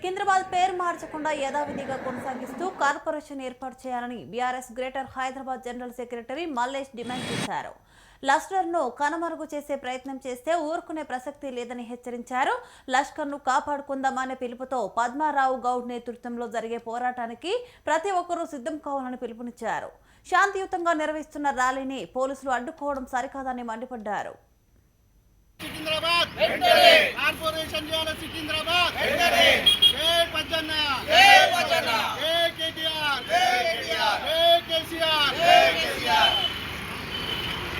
సికింద్రాబాద్ పేరు మార్చకుండా యథావిధిగా కొనసాగిస్తూ కార్పొరేషన్ ఏర్పాటు చేయాలని BRS greater Hyderabad general secretary Mallesh demand చేశారు. లష్కర్ను కనుమరుగు చేసే ప్రయత్నం చేస్తే ఊరుకునే ప్రసక్తి లేదని హెచ్చరించారు. లష్కర్ను కాపాడుకుందామనే పిలుపుతో పద్మారావు గౌడ్ నేతృత్వంలో జరిగే పోరాటానికి ప్రతి ఒక్కరూ సిద్ధం కావాలని పిలుపునిచ్చారు. శాంతియుతంగా నిర్వహిస్తున్న ర్యాలీని పోలీసులు అడ్డుకోవడం సరికాదని మండిపడ్డారు. సికింద్రాబాద్ వెంటనే కార్పొరేషన్ చేయాలి. సికింద్రాబాద్ వెంటనే జై పచ్చన్న జై పచ్చన్న జై కేటీఆర్ జై కేటీఆర్ జై కేసీఆర్ జై కేసీఆర్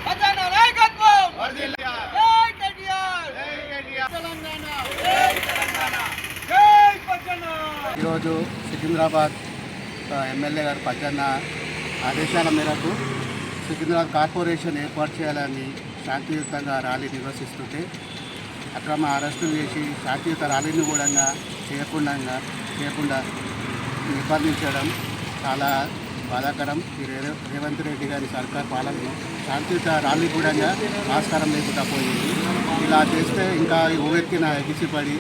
పచ్చన్న నాయకత్వం వర్ధిల్లాలి. జై కేటీఆర్ జై కేటీఆర్ తెలంగాణ జై తెలంగాణ జై పచ్చన్న. ఈరోజు సికింద్రాబాద్ ఎమ్మెల్యే గారు పచ్చన్న ఆదేశాల మేరకు సికింద్రాబాద్ కార్పొరేషన్ ఏర్పాటు చేయాలని శాంతియుతంగా ర్యాలీ నిర్వహిస్తుంటే అక్రమ అరెస్టులు చేసి శాంతియుత ర్యాలీని కూడా చేయకుండా నిర్బంధించడం చాలా బాధాకరం. ఈ రేవంత్ రెడ్డి గారి సర్కార్ పాలనలో శాంతియుత ర్యాలీ కూడా ఆస్కారం లేకుండా పోయింది. ఇలా చేస్తే ఇంకా ఉవ్వెత్తిన ఎగిసిపడి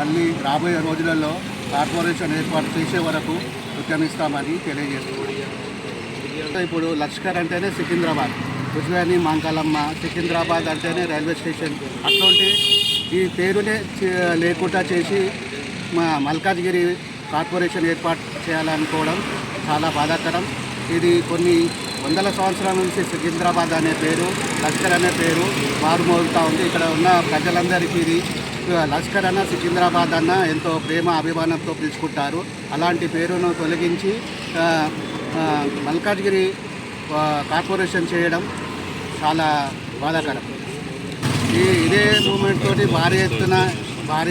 మళ్ళీ రాబోయే రోజులలో కార్పొరేషన్ ఏర్పాటు చేసే వరకు ఉద్యమిస్తామని తెలియజేస్తున్నాం. ఇప్పుడు లష్కర్ అంటేనే సికింద్రాబాద్, ఉజ్వని, మంగళమ్మ, సికింద్రాబాద్ అంటేనే రైల్వే స్టేషన్. అట్లాంటి ఈ పేరునే లేకుండా చేసి మల్కాజ్గిరి కార్పొరేషన్ ఏర్పాటు చేయాలనుకోవడం చాలా బాధాకరం. ఇది కొన్ని వందల సంవత్సరాల నుంచి సికింద్రాబాద్ అనే పేరు, లష్కర్ అనే పేరు మారుమోగుతూ ఉంది. ఇక్కడ ఉన్న ప్రజలందరికీ ఇది లష్కర్ అన్న సికింద్రాబాద్ అన్న ఎంతో ప్రేమ అభిమానంతో పిలుచుకుంటారు. అలాంటి పేరును తొలగించి మల్కాజ్గిరి కార్పొరేషన్ చేయడం చాలా బాధాకరం. ఇదే మూమెంట్ తోటి భారీ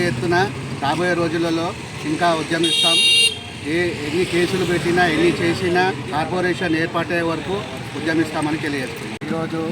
ఎత్తున రాబోయే రోజులలో ఇంకా ఉద్యమిస్తాం. ఎన్ని కేసులు పెట్టినా ఎన్ని చేసినా కార్పొరేషన్ ఏర్పాటయ్యే వరకు ఉద్యమిస్తామని తెలియజేస్తున్నాం. ఈరోజు